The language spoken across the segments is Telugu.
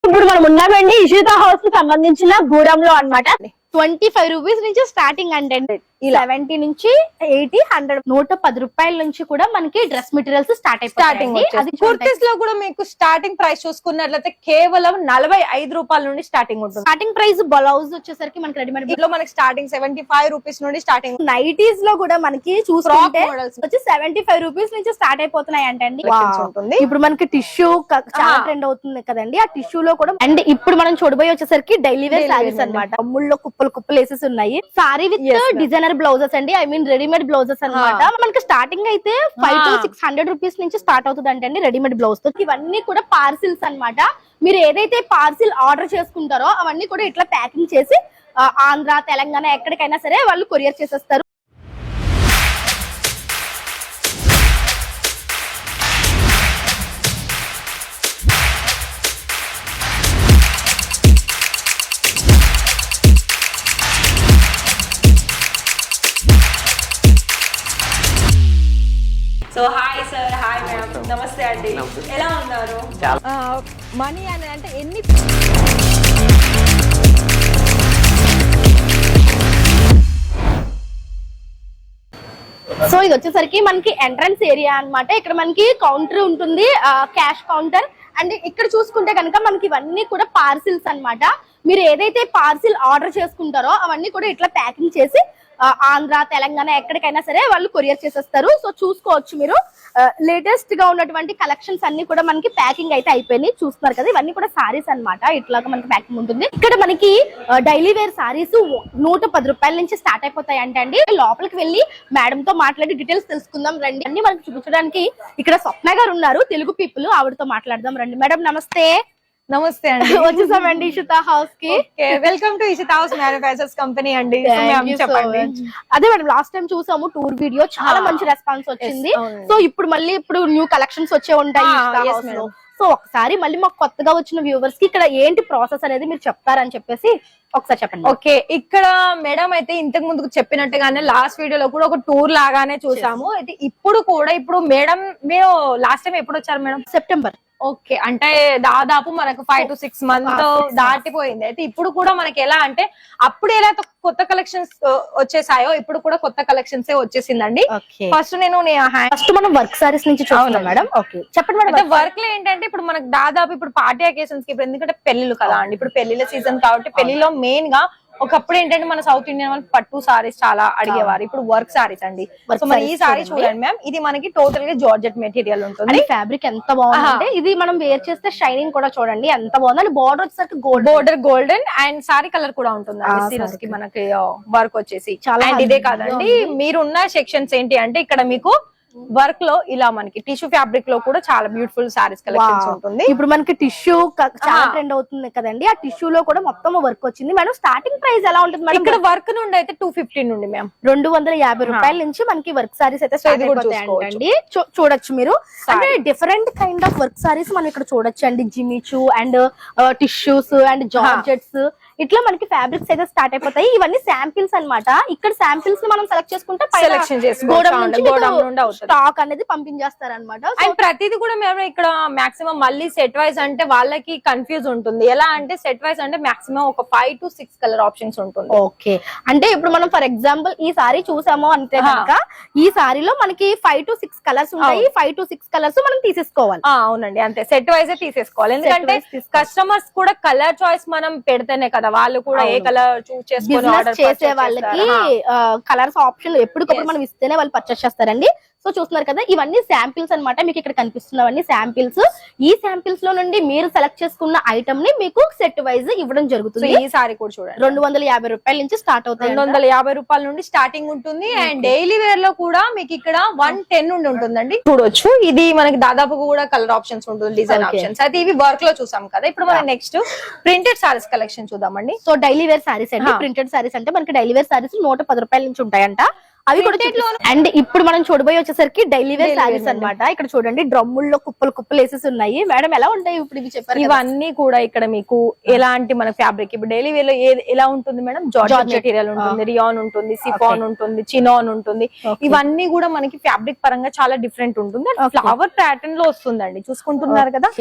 ఇప్పుడు మనం ఉన్నామండి ఇషిత హౌస్ కి సంబంధించిన గూడెంలో అన్నమాట. 25 రూపీస్ నుంచి స్టార్టింగ్ అంటే 70 నుంచి 80, 100, 110 రూపాయల నుంచి కూడా మనకి డ్రెస్ మెటీరియల్స్ స్టార్టింగ్ అది కుర్తీస్ లో కూడా మీకు స్టార్టింగ్ ప్రైస్ చూసుకున్నట్లయితే కేవలం 45 రూపాయల నుండి స్టార్టింగ్ ఉంటుంది. స్టార్టింగ్ ప్రైస్ బ్లౌజ్ వచ్చేసరికి మనకి రెడీమేడ్ లో మనకి స్టార్టింగ్ 75 రూపీస్ నుండి స్టార్టింగ్. నైటీస్ లో కూడా మనకి చూసుకుంటే వచ్చి 75 రూపీస్ నుంచి స్టార్ట్ అయిపోతున్నాయి అంటే ఉంటుంది. ఇప్పుడు మనకి టిష్యూ చాలా ట్రెండ్ అవుతుంది కదండి, ఆ టిష్యూ లో కూడా. అండ్ ఇప్పుడు మనం చూడబోయే వచ్చేసరికి డైలీ వేర్ సారీస్ అనమాట. అమ్ముల్లో కుప్పలు వేసేసి ఉన్నాయి. సారీ విత్ డిజైనర్ బ్లౌజెస్ అండి, ఐ మీన్ రెడీమేడ్ బ్లౌజెస్ అనమాట. మనకి స్టార్టింగ్ అయితే 5 to 600 రూపీస్ నుంచి స్టార్ట్ అవుతుంది అంటే రెడీమేడ్ బ్లౌజ్ తో. ఇవన్నీ కూడా పార్సిల్స్ అన్నమాట. మీరు ఏదైతే పార్సిల్ ఆర్డర్ చేసుకుంటారో అవన్నీ కూడా ఇట్లా ప్యాకింగ్ చేసి ఆంధ్ర, తెలంగాణ ఎక్కడికైనా సరే వాళ్ళు కొరియర్ చేసేస్తారు. So hi sir, hi ma'am, నమస్తే అండి, ఎలా ఉన్నారు? మనీ అని అంటే ఎన్ని సో ఇది వచ్చేసరికి మనకి ఎంట్రన్స్ ఏరియా అన్నమాట. ఇక్కడ మనకి కౌంటర్ ఉంటుంది, క్యాష్ కౌంటర్. అండ్ ఇక్కడ చూసుకుంటే కనుక మనకి ఇవన్నీ కూడా పార్సిల్స్ అన్నమాట. మీరు ఏదైతే పార్సిల్ ఆర్డర్ చేసుకుంటారో అవన్నీ కూడా ఇట్లా ప్యాకింగ్ చేసి ఆంధ్ర, తెలంగాణ ఎక్కడికైనా సరే వాళ్ళు కొరియర్ చేసేస్తారు. సో చూసుకోవచ్చు మీరు. లేటెస్ట్ గా ఉన్నటువంటి కలెక్షన్స్ అన్ని కూడా మనకి ప్యాకింగ్ అయితే అయిపోయినాయి. చూస్తున్నారు కదా, ఇవన్నీ కూడా సారీస్ అన్నమాట. ఇట్లాగా మనకి ప్యాకింగ్ ఉంటుంది. ఇక్కడ మనకి డైలీ వేర్ సారీస్ 110 రూపాయల నుంచి స్టార్ట్ అయిపోతాయి అండి. లోపలికి వెళ్ళి మేడం తో మాట్లాడి డీటెయిల్స్ తెలుసుకుందాం రండి. అన్ని మనకి చూపించడానికి ఇక్కడ స్వప్న గారు ఉన్నారు, తెలుగు పీపుల్. ఆవిడతో మాట్లాడదాం రండి. మేడం నమస్తే. నమస్తే అండి, వచ్చేసామండి ఇషిత హౌస్ కి. Welcome to Ishita house manufactures company అండి. చెప్పండి. అదే మేడం, లాస్ట్ టైం చూసాము టూర్ వీడియో, చాలా మంచి రెస్పాన్స్ వచ్చింది. సో ఇప్పుడు మళ్ళీ న్యూ కలెక్షన్స్ వచ్చే ఉంటాయి. సో ఒకసారి మళ్ళీ మాకు కొత్తగా వచ్చిన వ్యూవర్స్ కి ఇక్కడ ఏంటి ప్రాసెస్ అనేది మీరు చెప్తారని చెప్పేసి ఒకసారి చెప్పండి. ఓకే, ఇక్కడ మేడం అయితే ఇంతకు ముందుకు చెప్పినట్టుగానే లాస్ట్ వీడియోలో కూడా ఒక టూర్ లాగానే చూసాము. అయితే ఇప్పుడు కూడా మేడం మీరు లాస్ట్ టైం ఎప్పుడు వచ్చారు మేడం? సెప్టెంబర్. ఓకే, అంటే దాదాపు మనకు 5 to 6 months దాటిపోయింది. అయితే ఇప్పుడు కూడా మనకి ఎలా అంటే అప్పుడు ఎలా కొత్త కలెక్షన్స్ వచ్చేసాయో ఇప్పుడు కూడా కొత్త కలెక్షన్స్ వచ్చేసిందండి. ఫస్ట్ మనం వర్క్ సారీస్ నుంచి చూస్తున్నాం మేడం. ఓకే చెప్పండి మేడం. వర్క్ లో ఏంటంటే ఇప్పుడు మనకు దాదాపు ఇప్పుడు పార్టీ అకేషన్స్ కి, ఇప్పుడు ఎందుకంటే పెళ్లిళ్ళు కదా అండి, ఇప్పుడు పెళ్లిళ్ళ సీజన్ కాబట్టి పెళ్లిలో మెయిన్ గా ఒకప్పుడు ఏంటంటే మన సౌత్ ఇండియన్ వాళ్ళు పట్టు సారీస్ చాలా అడిగేవారు. ఇప్పుడు వర్క్ సారీస్ అండి. సో మన ఈ సారీ చూడండి మ్యామ్, ఇది మనకి టోటల్ గా జార్జెట్ మెటీరియల్ ఉంటుంది. ఫ్యాబ్రిక్ ఎంత బాగుంది. ఇది మనం వేర్ చేస్తే షైనింగ్ కూడా చూడండి ఎంత బాగుంది. బార్డర్ వచ్చేసరికి border golden and sorry colour కూడా ఉంటుంది. సీరోస్ కి మనకి వర్క్ వచ్చేసి చాలా. ఇదే కాదండి, మీరున్న సెక్షన్స్ ఏంటి అంటే ఇక్కడ మీకు వర్క్ లో ఇలా మనకి టిష్యూ ఫ్యాబ్రిక్ లో కూడా చాలా బ్యూటిఫుల్ సారీస్ కలెక్షన్స్ ఉంటుంది. ఇప్పుడు మనకి టిష్యూ చాలా ట్రెండ్ అవుతుంది కదండి, ఆ టిష్యూ లో కూడా మొత్తం వర్క్ వచ్చింది. మేడం స్టార్టింగ్ ప్రైస్ ఎలా ఉంటుంది మేడం? ఇక్కడ వర్క్ నుండి అయితే 250 నుండి మ్యామ్ 250 రూపాయల నుంచి మనకి వర్క్ సారీస్ అయితే అండి. చూడొచ్చు మీరు. అంటే different kind of work saris మనం ఇక్కడ చూడొచ్చు అండి. Jimmy Choo and tissues and georgettes ఇట్లా మనకి ఫ్యాబ్రిక్స్ అయితే స్టార్ట్ అయిపోతాయి. ఇవన్నీ శాంపిల్స్ అన్నమాట. ఇక్కడ శాంపిల్స్ ని మనం సెలెక్ట్ చేసుకుంటే స్టాక్ అనేది పంపించేస్తారు అనమాట. అండ్ ప్రతిది కూడా మేము ఇక్కడ మాక్సిమం మళ్ళీ సెట్ వైజ్ అంటే వాళ్ళకి కన్ఫ్యూజ్ ఉంటుంది. ఎలా అంటే సెట్ వైజ్ అంటే మాక్సిమం ఒక 5 to 6 కలర్ ఆప్షన్స్ ఉంటుంది. ఓకే, అంటే ఇప్పుడు మనం ఫర్ ఎగ్జాంపుల్ ఈ సారీ చూసాము అంటే కనుక ఈ సారీలో మనకి 5 to 6 కలర్స్ ఉంటాయి. 5 to 6 కలర్స్ మనం తీసేసుకోవాలి. అవునండి, అంతే సెట్ వైజ్ తీసేసుకోవాలి. ఎందుకంటే కస్టమర్స్ కూడా కలర్ చాయిస్ మనం పెడితేనే కదా వాళ్ళు కూడా ఏ కలర్ చూస్ చేసుకొని చేసే వాళ్ళకి కలర్స్ ఆప్షన్ ఎప్పటికప్పుడు మనం ఇస్తేనే వాళ్ళు పర్చేస్ చేస్తారండి. సో చూస్తున్నారు కదా, ఇవన్నీ శాంపిల్స్ అన్నమాట. మీకు ఇక్కడ కనిపిస్తున్నవన్నీ శాంపిల్స్. ఈ శాంపిల్స్ లో నుండి మీరు సెలెక్ట్ చేసుకున్న ఐటమ్ ని మీకు సెట్ వైజ్ ఇవ్వడం జరుగుతుంది. ఈ సారీ కూడా చూడండి 250 రూపాయల నుంచి స్టార్ట్ అవుతాయి. 250 రూపాయల నుండి స్టార్టింగ్ ఉంటుంది. అండ్ డైలీ వేర్ లో కూడా మీకు ఇక్కడ 110 నుండి ఉంటుందండి. చూడొచ్చు, ఇది మనకి దాదాపు కూడా కలర్ ఆప్షన్స్ ఉంటుంది, డిజైన్ ఆప్షన్స్. అయితే ఇవి వర్క్ లో చూసాం కదా. ఇప్పుడు మనం నెక్స్ట్ ప్రింటెడ్ సారీస్ కలెక్షన్ చూద్దామండి. సో డైలీ వేర్ సారీస్ అండి. ప్రింటెడ్ సారీస్ అంటే మనకి డైలీ వేర్ సారీస్ 110 రూపాయల నుంచి ఉంటాయంట. అవి కూడా అండ్ ఇప్పుడు మనం చూడబోయి వచ్చేసరికి డైలీ వేర్ సారీస్ అన్నమాట. ఇక్కడ చూడండి డ్రమ్ముల్లో కుప్పలు కుప్పలు వేసేసి ఉన్నాయి. మేడం ఎలా ఉంటాయి ఇప్పుడు ఇవి చెప్పారు? ఇవన్నీ కూడా ఇక్కడ మీకు ఎలాంటి మన ఫ్యాబ్రిక్ ఇప్పుడు డైలీ వేర్ లో ఎలా ఉంటుంది మేడం? జార్జెట్ మెటీరియల్ ఉంటుంది, రియాన్ ఉంటుంది, సిఫాన్ ఉంటుంది, చినాన్ ఉంటుంది. ఇవన్నీ కూడా మనకి ఫ్యాబ్రిక్ పరంగా చాలా డిఫరెంట్ ఉంటుంది. ఫ్లవర్ ప్యాటర్న్ లో వస్తుందండి, చూసుకుంటున్నారు కదా.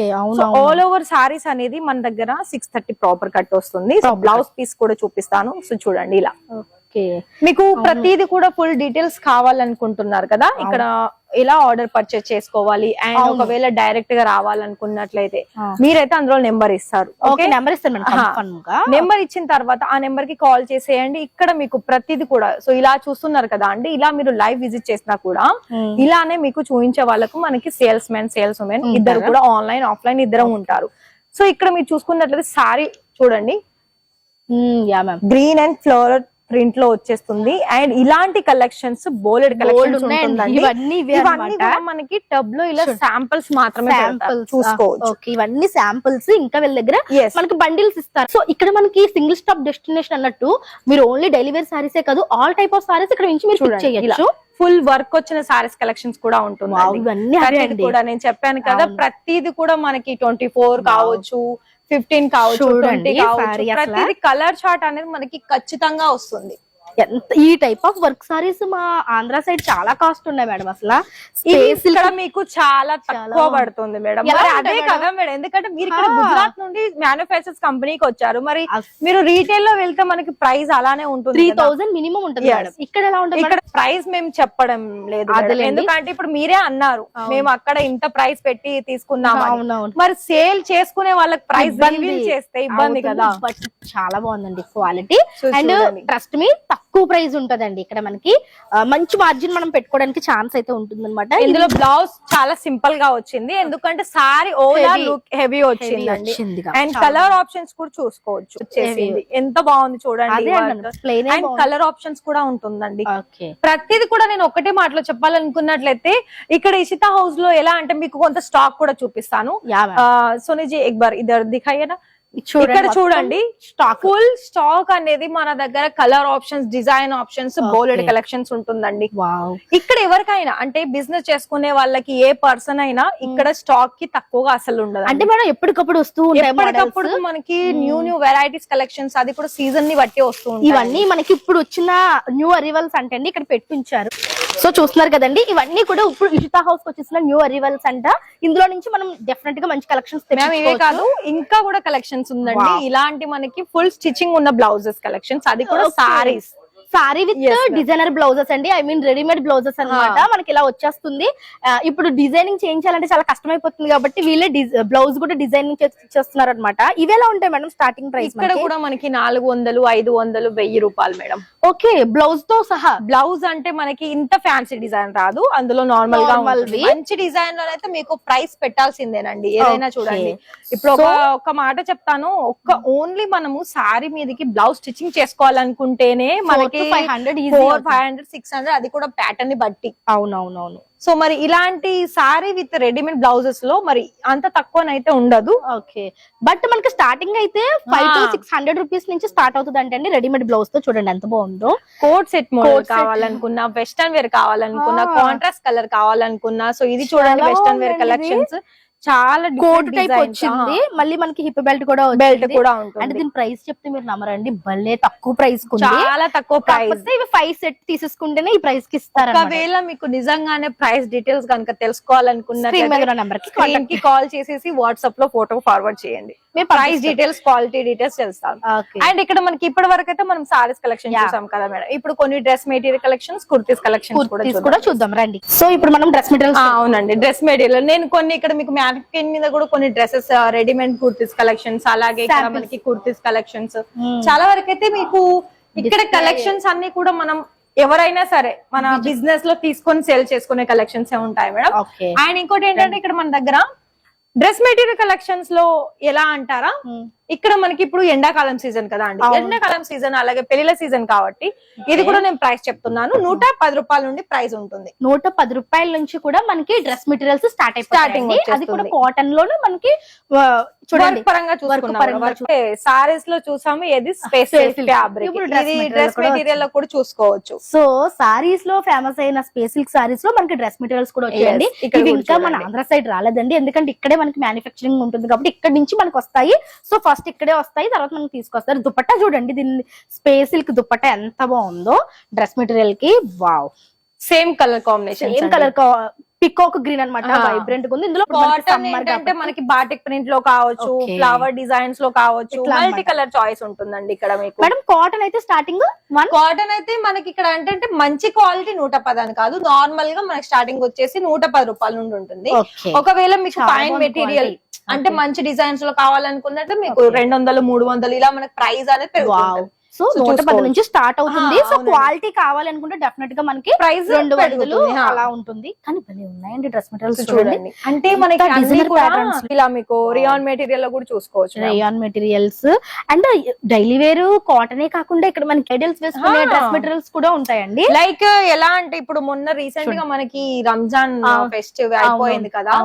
ఆల్ ఓవర్ సారీస్ అనేది మన దగ్గర 630 ప్రాపర్ కట్ వస్తుంది. సో బ్లౌజ్ పీస్ కూడా చూపిస్తాను. సో చూడండి ఇలా మీకు ప్రతిది కూడా ఫుల్ డీటెయిల్స్ కావాలనుకుంటున్నారు కదా. ఇక్కడ ఎలా ఆర్డర్ పర్చేస్ చేసుకోవాలి అండ్ ఒకవేళ డైరెక్ట్ గా రావాలనుకున్నట్లయితే మీరైతే అందులో నెంబర్ ఇస్తారు. నెంబర్ ఇచ్చిన తర్వాత ఆ నెంబర్ కి కాల్ చేసేయండి. ఇక్కడ మీకు ప్రతిది కూడా సో ఇలా చూస్తున్నారు కదా అండి, ఇలా మీరు లైవ్ విజిట్ చేసినా కూడా ఇలానే మీకు చూపించే వాళ్ళకు మనకి సేల్స్ ఉమెన్ ఇద్దరు కూడా ఆన్లైన్ ఆఫ్లైన్ ఇద్దరు ఉంటారు. సో ఇక్కడ మీరు చూసుకున్నట్లయితే సారీ చూడండి, గ్రీన్ అండ్ ఫ్లోరల్ ప్రింట్ లో వచ్చేస్తుంది. అండ్ ఇలాంటి కలెక్షన్స్ బోలెడ్ కలెక్షన్స్ ఇవన్నీ మనకి టబ్ లో ఇలా శాంపిల్స్ మాత్రమే చూసుకోవచ్చు. ఇవన్నీ శాంపిల్స్, ఇంకా వీళ్ళ దగ్గర మనకి బండిల్స్ ఇస్తారు. సో ఇక్కడ మనకి సింగిల్ స్టాప్ డెస్టినేషన్ అన్నట్టు మీరు ఓన్లీ డైలీ వేర్ సారీసే కాదు, ఆల్ టైప్ ఆఫ్ సారీస్ ఇక్కడ నుంచి మీరు చేయొచ్చు. ఫుల్ వర్క్ వచ్చిన సారీస్ కలెక్షన్స్ కూడా ఉంటుంది కూడా. నేను చెప్పాను కదా ప్రతిది కూడా మనకి 24 కావచ్చు, 15 కావచ్చు, 20 కావచ్చు. ప్రతిది కలర్ చార్ట్ అనేది మనకి ఖచ్చితంగా వస్తుంది. ఈ టైప్ ఆఫ్ వర్క్ సారీస్ మా ఆంధ్ర సైడ్ చాలా కాస్ట్ ఉన్నాయి మేడం. అసలు ఇక్కడ మీకు చాలా తక్కువ పడుతుంది మేడం. అదే కదా మేడం, ఎందుకంటే మీరు ఇక్కడ గుజరాత్ నుండి మ్యానుఫ్యాక్చర్స్ కంపెనీకి వచ్చారు. మరి మీరు రీటైల్ లో వెళ్తే మనకి ప్రైస్ అలానే ఉంటుంది, 3000 మినిమం ఉంటుంది. ఇక్కడ ఎలా ఉంటుంది? ఇక్కడ ప్రైస్ మేము చెప్పడం లేదు, ఎందుకంటే ఇప్పుడు మీరే అన్నారు మేము అక్కడ ఇంత ప్రైస్ పెట్టి తీసుకున్నాము. మరి సేల్ చేసుకునే వాళ్ళకి ప్రైస్ రివీల్ చేస్తే ఇబ్బంది కదా. బట్ చాలా బాగుందండి క్వాలిటీ అండ్ ట్రస్ట్ మీ తక్కువ ప్రైస్ ఉంటదండి. ఇక్కడ మనకి మంచి మార్జిన్ మనం పెట్టుకోవడానికి ఛాన్స్ అయితే ఉంటుంది అనమాట. ఇందులో బ్లౌజ్ చాలా సింపుల్ గా వచ్చింది, ఎందుకంటే సారీ ఓవర్ లుక్ హెవీ వచ్చిందండి. అండ్ కలర్ ఆప్షన్స్ కూడా చూసుకోవచ్చు. ఎంత బాగుంది చూడండి. అండ్ కలర్ ఆప్షన్స్ కూడా ఉంటుందండి. ప్రతిది కూడా నేను ఒకటే మాటలో చెప్పాలనుకున్నట్లయితే ఇక్కడ ఇషితా హౌస్ లో ఎలా అంటే మీకు కొంత స్టాక్ కూడా చూపిస్తాను. సోనీజీ ఎక్ బార్ ఇద్దరు దిఖాయేనా. ఇక్కడ చూడండి ఫుల్ స్టాక్ అనేది మన దగ్గర కలర్ ఆప్షన్స్, డిజైన్ ఆప్షన్స్, బోలెడ్ కలెక్షన్స్ ఉంటుందండి. ఇక్కడ ఎవరికైనా అంటే బిజినెస్ చేసుకునే వాళ్ళకి ఏ పర్సన్ అయినా ఇక్కడ స్టాక్ కి తక్కువగా అసలు ఉండదు. అంటే మనం ఎప్పటికప్పుడు వస్తూ ఎప్పటికప్పుడు మనకి న్యూ వెరైటీస్ కలెక్షన్స్, అది కూడా సీజన్ ని బట్టి వస్తూ ఉంటాయి. ఇవన్నీ మనకి ఇప్పుడు వచ్చిన న్యూ అరైవల్స్ అంటే అండి ఇక్కడ పెట్టించారు. సో చూస్తున్నారు కదండి, ఇవన్నీ కూడా ఇప్పుడు ఇషితా హౌస్ కి వచ్చేసిన న్యూ అరైవల్స్ అంట. ఇందులో నుంచి మనం డెఫినెట్ గా మంచి కలెక్షన్స్ ఇవే కాదు ఇంకా కూడా కలెక్షన్స్ ఉందండి. ఇలాంటి మనకి ఫుల్ స్టిచింగ్ ఉన్న బ్లౌజెస్ కలెక్షన్స్, అది కూడా saris, sorry with designer blouses అండి. ఐ మీన్ రెడీమేడ్ బ్లౌజెస్ అన్నమాట. మనకి ఇలా వచ్చేస్తుంది. ఇప్పుడు డిజైనింగ్ చేయించాలంటే చాలా కష్టమైపోతుంది కాబట్టి వీళ్ళే బ్లౌజ్ కూడా డిజైనింగ్ చేస్తున్నారు అనమాట. ఇవి ఎలా ఉంటాయి మేడం స్టార్టింగ్ ప్రైస్? ఇక్కడ కూడా మనకి 400, 500, 1000 రూపాయలు మేడం. ఓకే, బ్లౌజ్ తో సహా. బ్లౌజ్ అంటే మనకి ఇంత ఫ్యాన్సీ డిజైన్ రాదు, అందులో నార్మల్ గా మంచి డిజైన్ లో అయితే మీకు ప్రైస్ పెట్టాల్సిందేనండి ఏదైనా. చూడండి ఇప్పుడు ఒక మాట చెప్తాను, ఓన్లీ మనము సారీ మీదకి బ్లౌజ్ స్టిచ్చింగ్ చేసుకోవాలనుకుంటేనే మనకి 400, 500, 600, అది కూడా ప్యాటర్న్ ని బట్టి. అవునవునవును. సో మరి ఇలాంటి సారీ విత్ రెడీమేడ్ బ్లౌజెస్ లో మరి అంత తక్కువనైతే ఉండదు. ఓకే, బట్ మనకి స్టార్టింగ్ అయితే 500 to 600 రూపీస్ నుంచి స్టార్ట్ అవుతుంది అంటే రెడీమేడ్ బ్లౌజ్ తో. చూడండి ఎంత బాగుందో. కోట్ సెట్ మోడల్ కావాలనుకున్నా, వెస్టర్న్ వేర్ కావాలనుకున్నా, కాంట్రాస్ట్ కలర్ కావాలనుకున్నా, సో ఇది చూడండి వెస్టర్న్ వేర్ కలెక్షన్స్. చాలా కోట్ టైప్ వచ్చింది, మళ్ళీ మనకి హిప్ బెల్ట్ కూడా ఉంటుంది. అంటే దీని ప్రైస్ చెప్తే మీరు నమ్మరండి, భలే తక్కువ ప్రైస్, చాలా తక్కువ ప్రైస్. ఇవి 5 సెట్ తీసేసుకుంటేనే ఈ ప్రైస్ కి ఇస్తారు. ఒకవేళ మీకు నిజంగానే ప్రైస్ డీటెయిల్స్ కనుక తెలుసుకోవాలనుకున్న కాల్ చేసేసి వాట్సాప్ లో ఫోటో ఫార్వర్డ్ చేయండి, ప్రైస్ డీటెయిల్స్, క్వాలిటీ డీటెయిల్స్ తెలుస్తాను. అండ్ ఇక్కడ మనకి ఇప్పటి వరకు అయితే మనం సారీస్ కలెక్షన్ చూసాం కదా మేడం. ఇప్పుడు కొన్ని dress material collections, kurtis collections కూడా చూద్దాం రండి. సో ఇప్పుడు మనం డ్రెస్ మెటీరియల్. అవునండి, డ్రెస్ మెటీరియల్ నేను కొన్ని ఇక్కడ మీకు మ్యానిక్విన్ మీద కూడా కొన్ని డ్రెస్సెస్, రెడీమేడ్ కుర్తీస్ కలెక్షన్స్, అలాగే ఇక్కడ మనకి కుర్తీస్ కలెక్షన్స్ చాలా వరకు అయితే మీకు ఇక్కడ కలెక్షన్స్ అన్ని కూడా మనం ఎవరైనా సరే మన బిజినెస్ లో తీసుకొని సేల్ చేసుకునే కలెక్షన్స్ ఉంటాయి మేడం. అండ్ ఇంకోటి ఏంటంటే ఇక్కడ మన దగ్గర డ్రెస్ మెటీరియల్ కలెక్షన్స్ లో ఎలా అంటారా, ఇక్కడ మనకి ఇప్పుడు ఎండాకాలం సీజన్ కదా అండి, ఎండాకాలం సీజన్ అలాగే పెళ్లిల సీజన్ కాబట్టి ఇది కూడా నేను ప్రైస్ చెప్తున్నాను. 110 రూపాయల నుండి ప్రైస్ ఉంటుంది. 110 రూపాయల నుంచి కూడా మనకి డ్రెస్ మెటీరియల్స్ స్టార్టింగ్. అది కూడా కాటన్ లోనే మనకి చూడండి పరంగా సారీస్ లో చూసాము ఏది స్పేసిల్ ఫ్యాబ్రిక్, ఇది డ్రెస్ మెటీరియల్ లో కూడా చూసుకోవచ్చు. సో సారీస్ లో ఫేమస్ అయిన స్పేస్ సిల్క్ సారీస్ లో మనకి డ్రెస్ మెటీరియల్స్ కూడా వచ్చాయండి. ఇవి ఇంకా మన ఆంధ్ర సైడ్ రాలేదండి, ఎందుకంటే ఇక్కడే మనకి మ్యానుఫ్యాక్చరింగ్ ఉంటుంది కాబట్టి ఇక్కడ నుంచి మనకి వస్తాయి. సో ఫస్ట్ ఇక్కడే వస్తాయి, తర్వాత మనకి తీసుకొస్తారు. దుపట్టా చూడండి, దీని స్పేస్ సిల్క్ దుపట్టా ఎంత బాగుందో డ్రెస్ మెటీరియల్ కి. Wow, same colour combination, same colour peacock green అన్నమాట, వైబ్రెంట్ ఉంది. ఇందులో కాటన్ ఏంటంటే మనకి బాటిక్ ప్రింట్ లో కావచ్చు, ఫ్లవర్ డిజైన్స్ లో కావచ్చు, మల్టీ కలర్ చాయిస్ ఉంటుందండి ఇక్కడ మీకు. మేడం కాటన్ అయితే స్టార్టింగ్ కాటన్ అయితే మనకి ఇక్కడ అంటే మంచి క్వాలిటీ 110 అని కాదు, నార్మల్ గా మనకి స్టార్టింగ్ వచ్చేసి 110 రూపాయల నుండి ఉంటుంది. ఒకవేళ మీకు ఫైన్ మెటీరియల్ అంటే మంచి డిజైన్స్ లో కావాలనుకున్నట్టు మీకు 200, 300 ఇలా మనకి ప్రైస్ అనేది పెరుగుతుంది. సో 110 నుంచి స్టార్ట్ అవుతుంది. సో క్వాలిటీ కావాలనుకుంటే డెఫినెట్ గా మనకి ప్రైస్ 200 అలా ఉంటుంది. కానీ భలే ఉన్నాయండి డ్రెస్ మెటీరియల్స్ చూడండి. అంటే మనకి అన్ని కూడా ఇలా మీకు రియాన్ మెటీరియల్ లో కూడా చూసుకోవచ్చు. Rayon materials and daily wear కాటనే కాకుండా ఇక్కడ మనకి ఐడల్స్ వేసుకునే డ్రెస్ మెటీరియల్స్ కూడా ఉంటాయండి. లైక్ ఎలా అంటే ఇప్పుడు మొన్న రీసెంట్ గా మనకి రంజాన్ ఫెస్టివల్ అయిపోయింది కదా,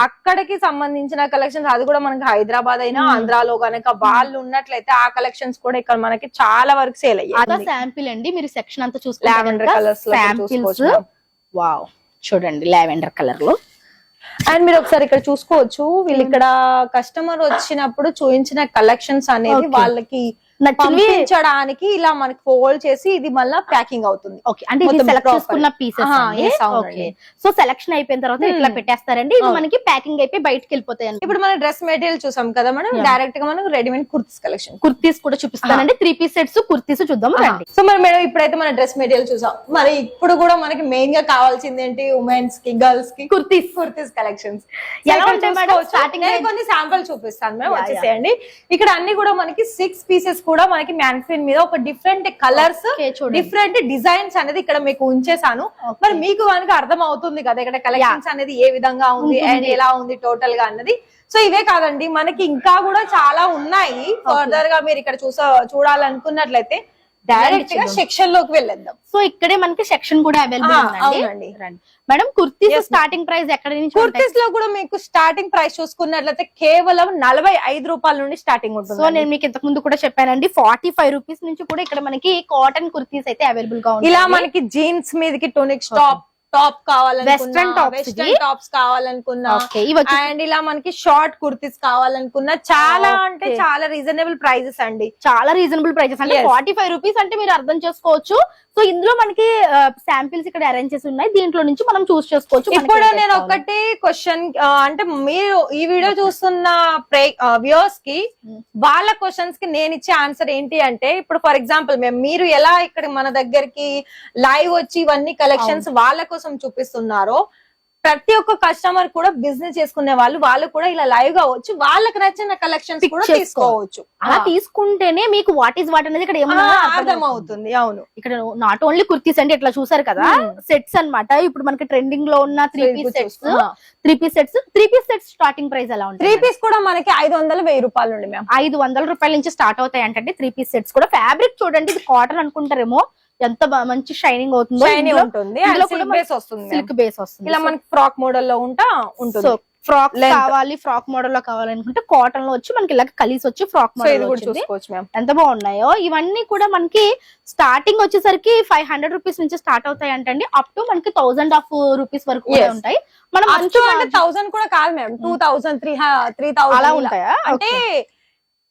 అక్కడికి సంబంధించిన కలెక్షన్స్ అది కూడా మనకి హైదరాబాద్ అయినా ఆంధ్రాలో గనక వాళ్ళు ఉన్నట్లయితే ఆ కలెక్షన్స్ కూడా ఇక్కడ మనకి చాలా వరకు సేల్ అయ్యాయి. శాంపిల్ అండి, మీరు సెక్షన్ అంతా చూస్తే లావెండర్ కలర్స్ శాంపిల్స్. వావ్, చూడండి లావెండర్ కలర్ లో. అండ్ మీరు ఒకసారి ఇక్కడ చూసుకోవచ్చు, వీళ్ళు ఇక్కడ కస్టమర్ వచ్చినప్పుడు చూపించిన కలెక్షన్స్ అనేది వాళ్ళకి పంపించడానికి ఇలా మనకి ఫోల్డ్ చేసి ఇది మళ్ళీ ప్యాకింగ్ అవుతుంది. ఓకే, అంటే ఇది సెలెక్ట్ చేసుకున్న పీసెస్. సో సెలెక్షన్ అయిపోయిన తర్వాత ఇట్లా పెట్టేస్తారండి, ఇది మనకి ప్యాకింగ్ అయిపోయి బయటకి వెళ్ళిపోతాయి. ఇప్పుడు మన డ్రెస్ మెటీరియల్ చూసాం కదా మనం, డైరెక్ట్ గా మనం రెడీమేడ్ కుర్తీస్ కలెక్షన్, కుర్తీస్ కూడా చూపిస్తానండి. 3 పీస్ సెట్స్ కుర్తీస్ చూద్దాం రండి. సో మరి మేడం ఇప్పుడైతే మన డ్రెస్ మెటీరియల్ చూసాం, మరి ఇప్పుడు కూడా మనకి మెయిన్ గా కావాల్సింది ఏంటి, ఉమెన్స్ కి గర్ల్స్ కి కుర్తీస్ కలెక్షన్స్ ఎలా ఉంటాయి మేడం? స్టార్టింగ్ కొన్ని శాంపుల్ చూపిస్తాను మేడం, వచ్చేసేయండి. ఇక్కడ అన్ని కూడా మనకి 6 పీసెస్ కూడా మనకి మ్యాన్ఫిన్ మీద ఒక డిఫరెంట్ కలర్స్, డిఫరెంట్ డిజైన్స్ అనేది ఇక్కడ మీకు ఉంచేసాను. మరి మీకు కనుక అర్థం అవుతుంది కదా ఇక్కడ కలెక్షన్స్ అనేది ఏ విధంగా ఉంది అండ్ ఎలా ఉంది టోటల్ గా అన్నది. సో ఇవే కాదండి, మనకి ఇంకా కూడా చాలా ఉన్నాయి. ఫర్దర్ గా మీరు ఇక్కడ చూడాలనుకున్నట్లయితే డైరెక్ట్ గా సెక్షన్ లోకి వెళ్ళేద్దాం. సో ఇక్కడే మనకి సెక్షన్ కూడా అవైలబుల్ ఉందండి. మేడం కుర్తీస్ స్టార్టింగ్ ప్రైస్ ఎక్కడ నుంచి? కుర్తీస్ లో కూడా మీకు స్టార్టింగ్ ప్రైస్ చూసుకున్నట్లయితే కేవలం 45 రూపాయల నుండి స్టార్టింగ్ ఉంటుంది. సో నేను మీకు ఇంతకు ముందు కూడా చెప్పానండి, 45 రూపీస్ నుంచి కూడా ఇక్కడ మనకి కాటన్ కుర్తీస్ అయితే అవైలబుల్ గా ఉంది. ఇలా మనకి జీన్స్ మీదకి టోనిక్ టాప్ కావాలనుకున్నా, వెస్టర్న్ టాప్స్ కావాలనుకున్నా, అండ్ ఇలా మనకి షార్ట్ కుర్తీస్ కావాలనుకున్నా చాలా అంటే చాలా రీజనబుల్ ప్రైజెస్ అండి, చాలా రీజనబుల్ ప్రైజెస్ అంటే 45 రూపీస్ అంటే మీరు అర్థం చేసుకోవచ్చు. సో ఇందులో మనకి శాంపిల్స్ ఇక్కడ అరేంజ్ చేసి ఉన్నాయి, దీంట్లో నుంచి మనం చూస్ చేసుకోవచ్చు. ఇప్పుడు నేను ఒకటి క్వశ్చన్ అంటే మీరు ఈ వీడియో చూస్తున్న వ్యూవర్స్ కి వాళ్ళ క్వశ్చన్స్ కి నేను ఇచ్చే ఆన్సర్ ఏంటి అంటే, ఇప్పుడు ఫర్ ఎగ్జాంపుల్ మీరు ఎలా ఇక్కడ మన దగ్గరికి లైవ్ వచ్చి ఇవన్నీ కలెక్షన్స్ వాళ్ళ కోసం చూపిస్తున్నారో, ప్రతి ఒక్క కస్టమర్ కూడా బిజినెస్ చేసుకునే వాళ్ళు కూడా ఇలా లైవ్ గా వచ్చి వాళ్ళకి నచ్చిన కలెక్షన్స్ కూడా తీసుకోవచ్చు. అలా తీసుకుంటేనే మీకు వాట్ ఈస్ వాట్ అనేది ఇక్కడ ఏమన్నా అర్థం అవుతుంది. అవును, ఇక్కడ నాట్ ఓన్లీ కుర్తీస్ అంటే ఇట్లా చూసారు కదా, సెట్స్ అన్నమాట. ఇప్పుడు మనకి ట్రెండింగ్ లో ఉన్న 3 పీస్ సెట్స్ స్టార్టింగ్ ప్రైస్ ఎలా ఉంటుంది? 3 పీస్ కూడా మనకి 500-1000 రూపాయలు నుండి మేము 500 రూపాయల నుంచి స్టార్ట్ అవుతాయి అంటే 3 పీస్ సెట్స్ కూడా. ఫ్యాబ్రిక్ చూడండి, ఇది కాటన్ అనుకుంటారేమో, ఎంత మంచి షైనింగ్ అవుతుందో, సిల్క్ బేస్ వస్తుంది. ఇలా మనకి ఫ్రాక్ మోడల్ లో ఉంటుంది. ఫ్రాక్ కావాలి, ఫ్రాక్ మోడల్ లో కావాలనుకుంటే కాటన్ లో వచ్చి మనకి ఇలా కలిసి వచ్చి ఫ్రాక్ మోడల్ చూసుకోవచ్చు. ఎంత బాగున్నాయో ఇవన్నీ కూడా. మనకి స్టార్టింగ్ వచ్చేసరికి 500 రూపీస్ నుంచి స్టార్ట్ అవుతాయి అంటే అప్ టు మనకి 1000 రూపీస్ వరకు కూడా ఉంటాయి. మనం 1000 కూడా కాదు మ్యామ్, 2000, 3000 అలా ఉంటాయా? అంటే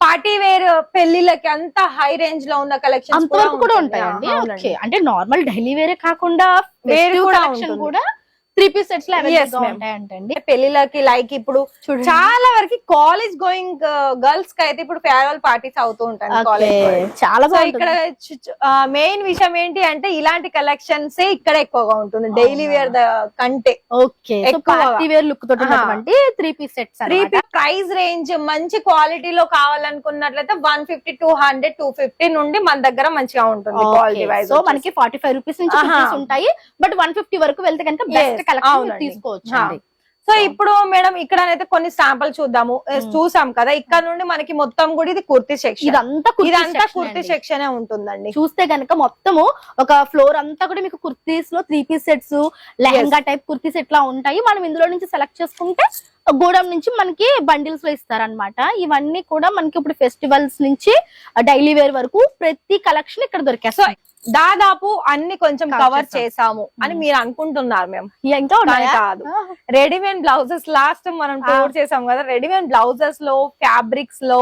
పార్టీ వేర్ పెళ్లిళ్ళకి అంత హై రేంజ్ లో ఉన్న కలెక్షన్స్ కూడా ఉంటాయండి. ఓకే, అంటే నార్మల్ డైలీ వేరే కాకుండా వేరే కలెక్షన్ కూడా 3 పీస్ సెట్స్ లో ఉంటాయంటండి పెళ్లిళ్ళకి. లైక్ ఇప్పుడు చాలా వరకు కాలేజ్ గోయింగ్ గర్ల్స్ కి అయితే ఇప్పుడు ఫేర్వెల్ పార్టీస్ అవుతూ ఉంటాయి చాలా. ఇక్కడ మెయిన్ విషయం ఏంటి అంటే ఇలాంటి కలెక్షన్స్ ఇక్కడ ఎక్కువగా ఉంటుంది డైలీ వేర్ కంటే. ఓకే, పార్టీ వేర్ లుక్ తోటి 3 piece sets. 3 piece price range మంచి క్వాలిటీలో కావాలనుకున్నట్లయితే 150, 200, 250 నుండి మన దగ్గర మంచిగా ఉంటుంది క్వాలిటీ వైజ్. సో మనకి 45 రూపీస్ నుంచి ఉంటాయి, బట్ 150 వరకు వెళ్తే కనుక బెస్ట్ కలెక్షన్ తీసుకోవచ్చు. సో ఇప్పుడు మేడం ఇక్కడ అయితే కొన్ని శాంపుల్ చూద్దాము. చూసాం కదా, ఇక్కడ నుండి మనకి మొత్తం కూడా ఇది కుర్తీ సెక్షన్, ఇదంతా కుర్తీ సెక్షన్ ఉంటుందండి. చూస్తే గనక మొత్తము ఒక ఫ్లోర్ అంతా కూడా మీకు కుర్తీస్ లో 3 piece sets, lehenga type kurtis ఎట్లా ఉంటాయి. మనం ఇందులో నుంచి సెలెక్ట్ చేసుకుంటే గోడౌన్ నుంచి మనకి బండిల్స్ లో ఇస్తారనమాట. ఇవన్నీ కూడా మనకి ఇప్పుడు ఫెస్టివల్స్ నుంచి డైలీ వేర్ వరకు ప్రతి కలెక్షన్ ఇక్కడ దొరికేస్తాయి. దాదాపు అన్ని కొంచెం కవర్ చేసాము అని మీరు అనుకుంటున్నారు మేము, ఇంకా కాదు. రెడీమేడ్ బ్లౌజెస్ లాస్ట్ మనం టూర్ చేసాం కదా, రెడీమేడ్ బ్లౌజెస్ లో, ఫ్యాబ్రిక్స్ లో,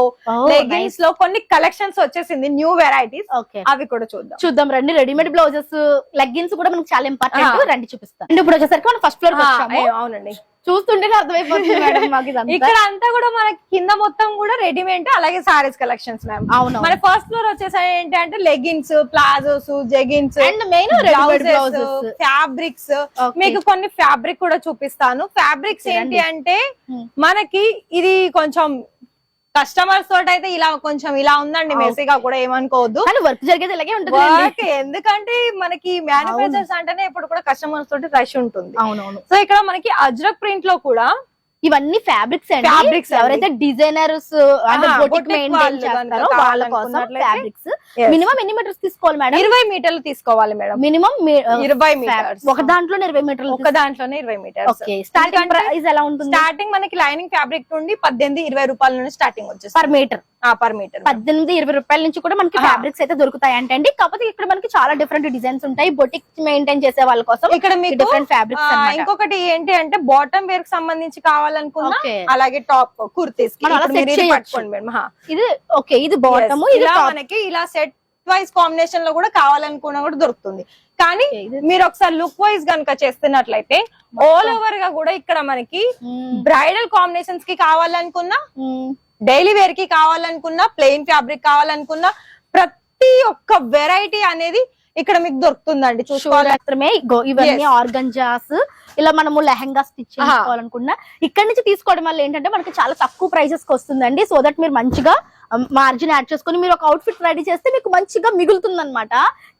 లెగిన్స్ లో కొన్ని కలెక్షన్స్ వచ్చేసింది, న్యూ వెరైటీస్. అవి కూడా చూద్దాం రండి. రెడీమేడ్ బ్లౌజెస్, లెగ్గిన్స్ కూడా మనకి చాలా ఇంపార్టెంట్, రండి చూపిస్తాం. అంటే ఇప్పుడు వచ్చేసరికి మనం ఫస్ట్ ఫ్లోర్ అవునండి, చూస్తుంటే అర్థమైపోతుంది మేడం మాకు ఇక్కడ అంతా కూడా మనకి కింద మొత్తం కూడా రెడీమేడ్, అలాగే సారీస్ కలెక్షన్స్ మ్యామ్. అవును, మన ఫస్ట్ ఫ్లోర్ వచ్చేసి ఏంటి అంటే leggings, palazzos, jeggings and main blouses, fabrics. మీకు కొన్ని ఫ్యాబ్రిక్ కూడా చూపిస్తాను. ఫ్యాబ్రిక్స్ ఏంటి అంటే మనకి ఇది కొంచెం కస్టమర్స్ తోటి అయితే ఇలా కొంచెం ఇలా ఉందండి, మెస్సీగా కూడా ఏమనుకోవద్దు, వర్క్ జరిగేది ఇలాగే ఉంటుంది. ఎందుకంటే మనకి మ్యానుఫ్యాక్చర్స్ అంటేనే ఇప్పుడు కూడా కస్టమర్స్ తోటి రష్ ఉంటుంది. అవునవును. సో ఇక్కడ మనకి అజ్రక్ ప్రింట్ లో కూడా ఇవన్నీ ఫ్యాబ్రిక్స్ ఎవరైతే డిజైనర్స్ బొటిక్ మెయింటైన్ చేస్తారో వాళ్ళ కోసం ఫ్యాబ్రిక్స్. మినిమం ఎన్ని మీటర్స్ తీసుకోవాలి మేడం? 20 మీటర్లు తీసుకోవాలి మేడం. Minimum 20 metres. ఒక దాంట్లోనే 20 మీటర్లు, ఒక దాంట్లోనే 20 మీటర్స్. స్టార్టింగ్ ప్రైస్ ఎలా ఉంటుంది? స్టార్టింగ్ మనకి లైనింగ్ ఫ్యాబ్రిక్ నుండి 18-20 రూపాయల నుండి స్టార్టింగ్ వచ్చేసి పర్ మీటర్. 18-20 రూపాయల నుంచి కూడా మనకి ఫ్యాబ్రిక్స్ అయితే దొరుకుతాయి అంటే. కాకపోతే ఇక్కడ మనకి చాలా డిఫరెంట్ డిజైన్స్ ఉంటాయి బొటిక్ మెయింటైన్ చేసే వాళ్ళ కోసం. ఇక్కడ మీకు డిఫరెంట్ ఫ్యాబ్రిక్స్. ఇంకొకటి ఏంటి అంటే బాటమ్ వేర్ కి సంబంధించి కావాలనుకున్నా, అలాగే టాప్ కుర్తీస్ పట్టుకోండి మేడం. ఇది ఓకే, ఇది బాటమ్, ఇది మనకి ఇలా సెట్ వైజ్ కాంబినేషన్ లో కూడా కావాలనుకున్నా కూడా దొరుకుతుంది. కానీ మీరు ఒకసారి లుక్ వైజ్ గనుక చేస్తున్నట్లయితే ఆల్ ఓవర్ గా కూడా ఇక్కడ మనకి బ్రైడల్ కాంబినేషన్స్ కి కావాలనుకున్నా, డైలీ వేర్ కి కావాలనుకున్నా, ప్లెయిన్ ఫ్యాబ్రిక్ కావాలనుకున్నా, ప్రతి ఒక్క వెరైటీ అనేది ఇక్కడ మీకు దొరుకుతుందండి. చూసుకోవాలే ఇవన్నీ ఆర్గంజాస్, ఇలా మనము లెహంగా స్టిచ్ చేసుకోవాలనుకున్నా ఇక్కడ నుంచి తీసుకోవడం వల్ల ఏంటంటే మనకి చాలా తక్కువ ప్రైసెస్ కి వస్తుందండి. సో దట్ మీరు మంచిగా మార్జిన్ యాడ్ చేసుకుని మీరు ఒక అవుట్ఫిట్ రెడీ చేస్తే మీకు మంచిగా మిగులుతుంది అనమాట.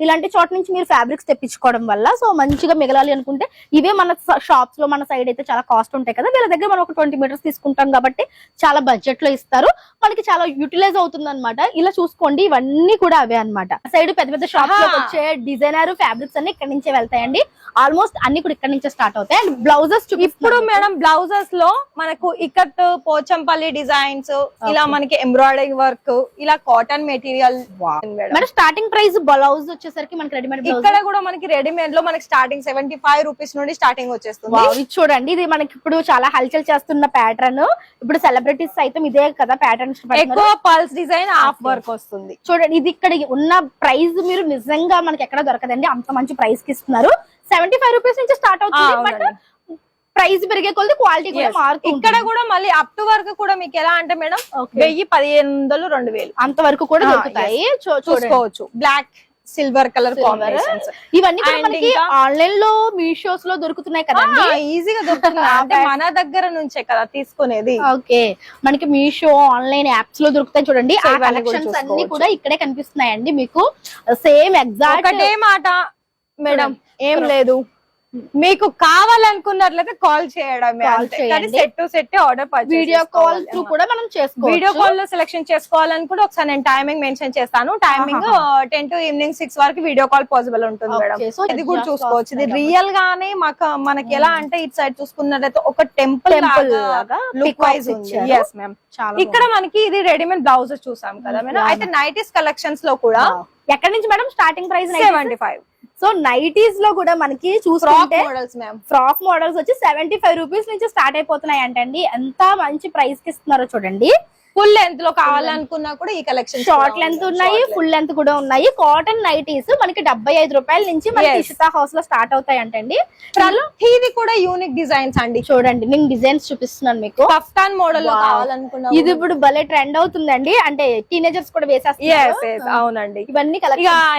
ఇలాంటి చోట నుంచి మీరు ఫ్యాబ్రిక్స్ తెప్పించుకోవడం వల్ల సో మంచిగా మిగలాలి అనుకుంటే ఇవే మన షాప్స్ లో మన సైడ్ అయితే చాలా కాస్ట్ ఉంటాయి కదా, వీళ్ళ దగ్గర మనం ఒక 20 మీటర్స్ తీసుకుంటాం కాబట్టి చాలా బడ్జెట్ లో ఇస్తారు, మనకి చాలా యూటిలైజ్ అవుతుంది అనమాట. ఇలా చూసుకోండి, ఇవన్నీ కూడా అవే అనమాట. సైడ్ పెద్ద పెద్ద షాప్స్ లో వచ్చే డిజైనర్ ఫ్యాబ్రిక్స్ అన్ని ఇక్కడ నుంచే వెళ్తాయండి. ఆల్మోస్ట్ అన్ని కూడా ఇక్కడ నుంచే స్టార్ట్ అవుతాయి. అండ్ బ్లౌజెస్ ఇప్పుడు మేడం బ్లౌజెస్ లో మనకు ఇక్కత్, పోచంపల్లి డిజైన్స్, ఇలా మనకి ఎంబ్రాయిడరీ వర్క్, ఇలా cotton material. Madam starting price blouse వచ్చేసరికి మనకి రెడీమేడ్ ఇక్కడ కూడా మనకి రెడీమేడ్ లో మనకి స్టార్టింగ్ 75 రూపీస్ నుండి స్టార్టింగ్ వచ్చేస్తుంది. ఇది చూడండి, ఇది మనకి ఇప్పుడు చాలా హల్చల్ చేస్తున్న ప్యాటర్న్. ఇప్పుడు సెలబ్రిటీస్ అయితే ఇదే కదా ప్యాటర్న్, ఎక్కువ పల్స్ డిజైన్, హాఫ్ వర్క్ వస్తుంది. చూడండి, ఇది ఇక్కడ ఉన్న ప్రైస్ మీరు నిజంగా మనకి ఎక్కడ దొరకదండి, అంత మంచి ప్రైస్ కి ఇస్తున్నారు. 75 రూపీస్ నుంచి స్టార్ట్ అవుతుంది. బట్ ప్రైస్ పెరిగే కొద్ది క్వాలిటీ కూడా మారుతుంది. ఇక్కడ కూడా మళ్ళీ అప్ టు వరకు కూడా మీకు ఎలా అంటే మేడం 1000, 1500, 2000 అంత వరకు కూడా దొరుకుతాయి. చూసుకోవచ్చు. బ్లాక్, సిల్వర్ కలర్ కాంబినేషన్స్ ఇవన్నీ మనకి ఆన్లైన్ లో మీషోస్ లో దొరుకుతున్నాయి కదా, ఈజీగా దొరుకుతున్నాయి. అంటే మన దగ్గర నుంచే కదా తీసుకునేది. ఓకే, మనకి మీషో ఆన్లైన్ యాప్స్ లో దొరుకుతాయి. చూడండి, ఆ కలెక్షన్స్ అన్ని కూడా ఇక్కడే కనిపిస్తున్నాయండి మీకు. సేమ్ ఎగ్జాక్ట్ ఒకటే మాట మేడం, ఏం లేదు, మీకు కావాలనుకున్నట్లయితే కాల్ చేయడం, set to set order video call through కూడా మనం చేసుకోవచ్చు. వీడియో కాల్ లో సెలెక్షన్ చేసుకోవాలనుకుంటే ఒకసారి నేను టైమింగ్ మెన్షన్ చేస్తాను. టైమింగ్ 10 to ఈవినింగ్ 6 వరకు వీడియో కాల్ పాసిబుల్ ఉంటుంది మేడం. ఇది కూడా చూసుకోవచ్చు. ఇది రియల్ గానే మనకి ఎలా అంటే ఇటు సైడ్ చూసుకున్నట్లయితే ఒక టెంపుల్ లుక్ వైజ్ ఉంది. yes ma'am. ఇక్కడ మనకి ఇది రెడీమేడ్ బ్లౌజెస్ చూసాం కదా మేడం. అయితే నైటీస్ కలెక్షన్స్ లో కూడా ఎక్కడి నుంచి madam starting price? 75. So nighties లో కూడా మనకి చూసుకుంటే ఫ్రాక్ మోడల్స్ వచ్చి 75 రూపీస్ నుంచి స్టార్ట్ అయిపోతున్నాయి అంటండి. ఎంత మంచి ప్రైస్ కి ఇస్తున్నారో చూడండి. ఫుల్ లెంత్ లో కావాలనుకున్నా కూడా ఈ కలెక్షన్, షార్ట్ లెంత్ ఉన్నాయి, ఫుల్ లెంత్ కూడా ఉన్నాయి. కాటన్ నైటీస్ మనకి 75 రూపాయల నుంచి మనకి ఇషితా హౌస్ లో స్టార్ట్ అవుతాయి అంటండి. ఇది కూడా యూనిక్ డిజైన్స్ అండి. చూడండి, నేను డిజైన్స్ చూపిస్తున్నాను మీకు. కఫ్తాన్ మోడల్ లో కావాలనుకున్నా ఇది ఇప్పుడు భలే ట్రెండ్ అవుతుందండి, అంటే టీనేజర్స్ కూడా వేసేస్తారు. అవునండి, ఇవన్నీ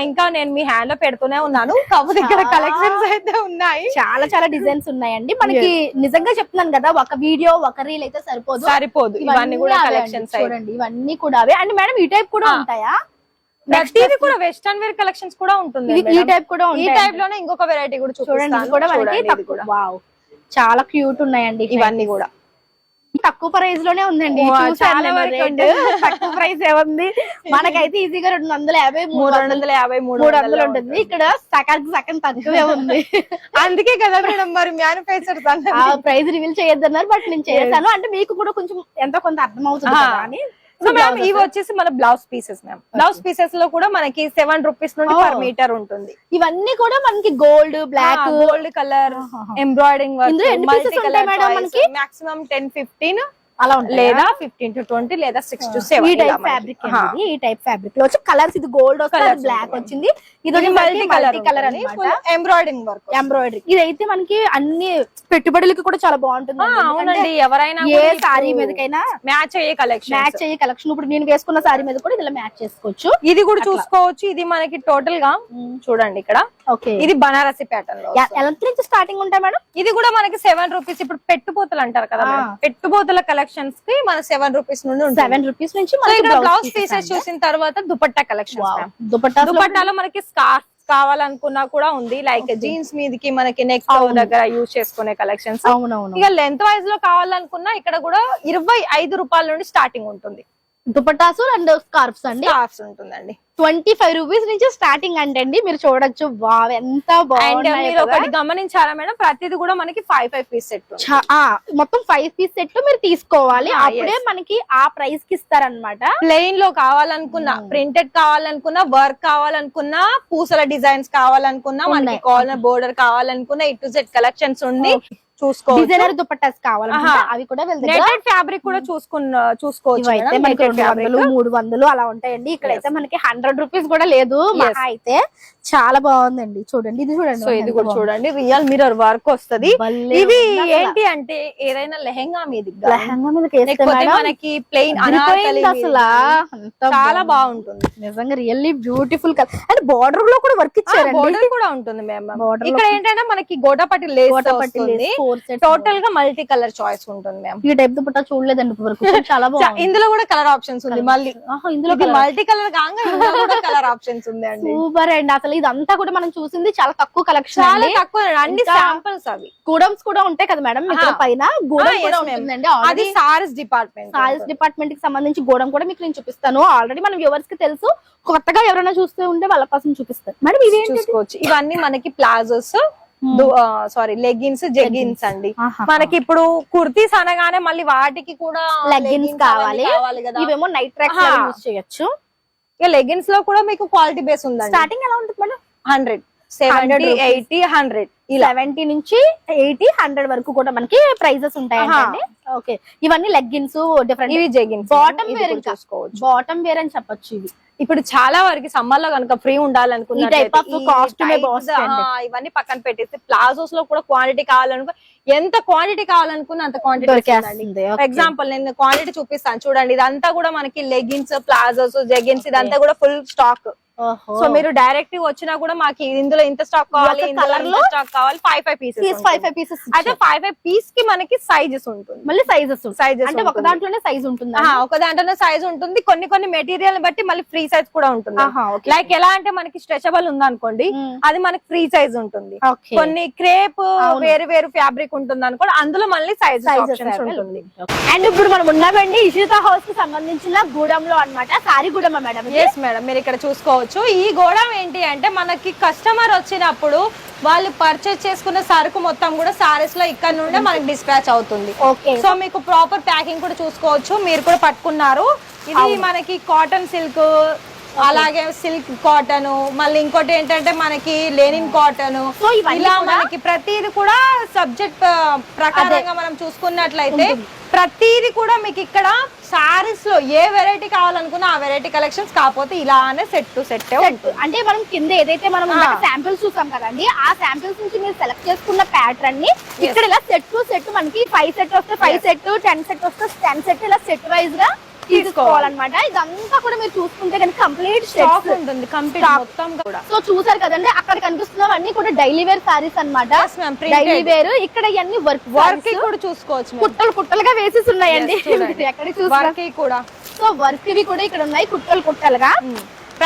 ఇంకా నేను మీ హ్యాండ్ లో పెడుతూనే ఉన్నాను. కాకపోతే ఇక్కడ కలెక్షన్స్ అయితే ఉన్నాయి, చాలా చాలా డిజైన్స్ ఉన్నాయండి. మనకి నిజంగా చెప్తున్నాను కదా, ఒక వీడియో ఒక రీల్ అయితే సరిపోదు. ఇవన్నీ కూడా కలెక్షన్స్ చూడండి, ఇవన్నీ కూడా అవే. అండ్ మేడం ఈ టైప్ కూడా ఉంటాయా? ప్రతిది కూడా వెస్టర్న్ వేర్ కలెక్షన్స్ కూడా ఉంటుంది. ఈ టైప్ కూడా ఈ టైప్ లోనే ఇంకొక వెరైటీ కూడా చూడండి. కూడా మనకి వావ్, చాలా క్యూట్ ఉన్నాయండి ఇవన్నీ కూడా తక్కువ ప్రైస్ లోనే ఉందండి. చాలా వరకు తక్కువ ప్రైస్ ఏముంది మనకైతే ఈజీగా 250 300 ఉంటుంది. ఇక్కడ సగం తక్కువే ఉంది. అందుకే కదా మేడం మరి మ్యానుఫ్యాక్చర్ ప్రైస్ రివీల్ చేయొద్దన్నారు, బట్ నేను చేశాను. అంటే మీకు కూడా కొంచెం ఎంతో కొంత అర్థం అవుతుంది కదా అని. సో మ్యామ్ ఇవి వచ్చేసి మన blouse pieces ma'am. Blouse pieces లో కూడా మనకి 7 రూపీస్ నుండి పర్ మీటర్ ఉంటుంది. ఇవన్నీ కూడా మనకి gold, black, gold colour, embroidering work, ఎన్ని పీసెస్ ఉంటాయి మేడం మనకి? మాక్సిమం 10-15 అలా ఉంటాయి, లేదా 15-20 లేదా 6-7. ఈ టైప్ ఫ్యాబ్రిక్ అండి. ఈ టైప్ ఫ్యాబ్రిక్ లో వచ్చి కలర్స్, ఇది గోల్డ్ వస్తుంది, బ్లాక్ వచ్చింది, ఇది మల్టీ కలర్ అని ఎంబ్రాయిడరింగ్ వర్క్. ఎంబ్రాయిడరీ ఇదైతే మనకి అన్ని పెట్టుబడులకి కూడా చాలా బాగుంటుంది. అవునండి, ఎవరైనా ఏ సారీ మీదకైనా మ్యాచ్ అయ్యే కలెక్షన్. ఇప్పుడు నేను వేసుకున్న సారీ మీద కూడా ఇలా మ్యాచ్ చేసుకోవచ్చు. ఇది కూడా చూసుకోవచ్చు. ఇది మనకి టోటల్ గా చూడండి ఇక్కడ. ఓకే, ఇది బనారసి ప్యాటర్న్ లో ఎంత నుంచి స్టార్టింగ్ ఉంటాయి మేడం? ఇది కూడా మనకి 7 రూపీస్. ఇప్పుడు పెట్టుపోతలు అంటారు కదా, పెట్టుపోతల కలెక్షన్స్ కి మన 7 రూపీస్ నుండి 7 రూపీస్ నుంచి బ్లౌజ్ పీసెస్ చూసిన తర్వాత దుపట్టా కలెక్షన్. దుపట్టాలో మనకి స్కార్ఫ్ కావాలనుకున్నా కూడా ఉంది. లైక్ జీన్స్ మీదకి మనకి నెక్ దగ్గర యూజ్ చేసుకునే కలెక్షన్స్. అవునవును. ఇక లెంత్ వైజ్ లో కావాలనుకున్నా ఇక్కడ కూడా 25 రూపాయల నుండి స్టార్టింగ్ ఉంటుంది. దుపట్టాసు అండ్ స్కార్ఫ్స్ అండి. స్కార్ఫ్స్ ఉంటుందండి. 25 రూపీస్ నుంచి స్టార్టింగ్ అంటే మీరు చూడొచ్చు. వావ్, ఎంత బాగుంది. మీరు ఒకటి గమనించారా మేడం, ప్రతిది కూడా మనకి 5 పీస్ సెట్. మొత్తం 5 పీస్ సెట్ మీరు తీసుకోవాలి, అప్పుడే మనకి ఆ ప్రైస్ కి ఇస్తారనమాట. ప్లెయిన్ లో కావాలనుకున్నా, ప్రింటెడ్ కావాలనుకున్నా, వర్క్ కావాలనుకున్నా, పూసల డిజైన్స్ కావాలనుకున్నా, మనకి కాలర్ బోర్డర్ కావాలనుకున్నా, ఇటు సెట్ కలెక్షన్స్ ఉంది. చూసుకోవచ్చు. డిజైనర్ దుపట్టాస్ కావాలనుకుంటే అవి కూడా నెటెడ్ ఫ్యాబ్రిక్ కూడా చూసుకోవచ్చు. 300 అలా ఉంటాయండి. ఇక్కడైతే మనకి 100 రూపీస్ కూడా లేదు. మహా అయితే చాలా బాగుందండి. చూడండి, ఇది చూడండి. సో ఇది కూడా చూడండి, రియల్ మిర్రర్ వర్క్ వస్తది. ఇవి ఏంటి అంటే ఏదైనా లెహెంగా మీదకి మనకి ప్లెయిన్ అసలు చాలా బాగుంటుంది. నిజంగా really beautiful colour. And border లో కూడా వర్క్ ఇచ్చారు. బార్డర్ కూడా ఉంటుంది మ్యామ్. ఇక్కడ ఏంటంటే మనకి గోటాపట్టి లేస్ టోటల్ గా మల్టీ కలర్ చాయిస్ ఉంటుంది మ్యామ్. ఈ టైప్ దుపట్టా చూడలేదండి ఇప్పటివరకు. చాలా బాగుంది. ఇందులో కూడా కలర్ ఆప్షన్స్ ఉంది. మళ్ళీ ఇందులో మల్టీ కలర్ కాగా ఇందులో కూడా కలర్ ఆప్షన్స్ ఉంది అండి. సూపర్ అండి. అసలు ఇదంతా కూడా మనం చూసింది చాలా తక్కువ కలెక్షన్, చాలా తక్కువ. అన్ని శాంపిల్స్ అవి. గూడమ్స్ కూడా ఉంటాయి కదా మేడం మీకు పైన. గూడమ్ కూడా ఉంటుందండి. అది సారీస్ డిపార్ట్మెంట్ కి సంబంధించి గూడమ్ కూడా మీకు నేను చూపిస్తాను. ఆల్రెడీ మన వ్యూవర్స్ కి తెలుసు, కొత్తగా ఎవరైనా చూస్తూ ఉంటే వాళ్ళ కోసం చూపిస్తారు మేడం. ఇవి చూసుకోవచ్చు. ఇవన్నీ మనకి ప్లాజోస్, సారీ లెగ్గిన్స్, జెగ్గిన్స్ అండి. మనకి ఇప్పుడు కుర్తీస్ అనగానే మళ్ళీ వాటికి కూడా లెగ్గిన్స్ కావాలి కదా. ఇవేమో నైట్ ట్రాక్స్ యూజ్ చేయొచ్చు. ఇక లెగ్గిన్స్ లో కూడా మీకు క్వాలిటీ బేస్ ఉందండి. స్టార్టింగ్ ఎలా ఉంటుంది మేడం? 100, 70, 80, 100. 70 నుంచి 80, 100 వరకు కూడా మనకి ప్రైజెస్ ఉంటాయండి. ఓకే, ఇవన్నీ లెగ్గిన్స్ డిఫరెంట్. ఇవి జెగ్గిన్స్. బాటమ్ వేర్ చూసుకోవచ్చు. బాటమ్ వేర్ అని చెప్పొచ్చు. ఇవి ఇప్పుడు చాలా వరకు సమ్మర్ లో కనుక ఫ్రీ ఉండాలనుకున్నా ఇవన్నీ పక్కన పెట్టేసి ప్లాజోస్ లో కూడా క్వాంటిటీ కావాలనుకో, ఎంత క్వాంటిటీ కావాలనుకున్నా అంత క్వాంటిటీ. ఫర్ ఎగ్జాంపుల్ నేను క్వాంటిటీ చూపిస్తాను చూడండి. ఇదంతా కూడా మనకి లెగ్గిన్స్, ప్లాజోస్, జెగ్గిన్స్ ఇదంతా కూడా ఫుల్ స్టాక్. సో మీరు డైరెక్ట్ వచ్చినా కూడా మాకు ఇందులో ఇంత స్టాక్ కావాలి, ఇందులో స్టాక్ కావాలి. 5 పీసెస్ అయితే 5 పీస్ కి మనకి సైజెస్ ఉంటుంది. మళ్ళీ సైజెస్ అంటే ఒక దాంట్లోనే సైజ్ ఉంటుంది. ఒక దాంట్లోనే సైజ్ ఉంటుంది. కొన్ని మెటీరియల్ బట్టి మళ్ళీ ఫ్రీ సైజ్ కూడా ఉంటుంది. లైక్ ఎలా అంటే మనకి స్ట్రెచబుల్ ఉంది అనుకోండి, అది మనకి ఫ్రీ సైజ్ ఉంటుంది. కొన్ని క్రేప్ వేరు ఫ్యాబ్రిక్ ఉంటుంది అనుకోండి, అందులో మళ్ళీ సైజ్ ఉంటుంది. అండ్ ఇప్పుడు మనం ఉన్నామండి ఇషితా హౌస్ కి సంబంధించిన గూడెంలో అన్నమాట. సారీ గూడెం మేడం. ఎస్ మేడం, మీరు ఇక్కడ చూసుకోవచ్చు. ఈ గోడౌన్ ఏంటి అంటే మనకి కస్టమర్ వచ్చినప్పుడు వాళ్ళు పర్చేస్ చేసుకున్న సరుకు మొత్తం కూడా సారీస్ లో ఇక్కడ నుండే మనకి డిస్పాచ్ అవుతుంది. సో మీకు ప్రాపర్ ప్యాకింగ్ కూడా చూసుకోవచ్చు. మీరు కూడా పట్టుకున్నారు. ఇది మనకి కాటన్ సిల్క్, అలాగే సిల్క్ కాటన్, మళ్ళీ ఇంకోటి ఏంటంటే మనకి లెనిన్ కాటన్. ఇలా మనకి ప్రతిది కూడా సబ్జెక్ట్ ప్రకారంగా మనం చూసుకున్నట్లయితే ప్రతిది కూడా మీకు ఇక్కడ సారీస్ లో ఏ వెరైటీ కావాలనుకున్నా ఆ వెరైటీ కలెక్షన్స్. కాకపోతే ఇలానే సెట్ టు సెట్ అంటే మనం కింద ఏదైతే మనం శాంపిల్స్ చూసాం కదండి, ఆ శాంపిల్స్ నుంచి మీరు సెలెక్ట్ చేసుకున్న ప్యాటర్న్ ని ఇక్కడ ఇలా సెట్ టు సెట్ మనకి 5 సెట్ వస్తే 5 సెట్, 10 సెట్ వస్తే 10 సెట్, ఇలా సెట్ వైజ్ గా తీసుకోవాలన్నమాట. ఇదంతా కూడా మీరు చూసుకుంటే కనుక కంప్లీట్ స్టాక్ ఉంటుంది. కంప్లీట్ మొత్తం కూడా. సో చూసారు కదండి, అక్కడ కనిపిస్తున్నవన్నీ కూడా డైలీ వేర్ సారీస్ అన్నమాట. Daily wear. ఇక్కడ ఇవన్నీ వర్క్ కూడా చూసుకోవచ్చు. కుట్టలుగా వేసేసి ఉన్నాయండి. ఎక్కడ చూసారు కూడా. సో వర్క్ ఇవి కూడా ఇక్కడ ఉన్నాయి కుట్టలుగా.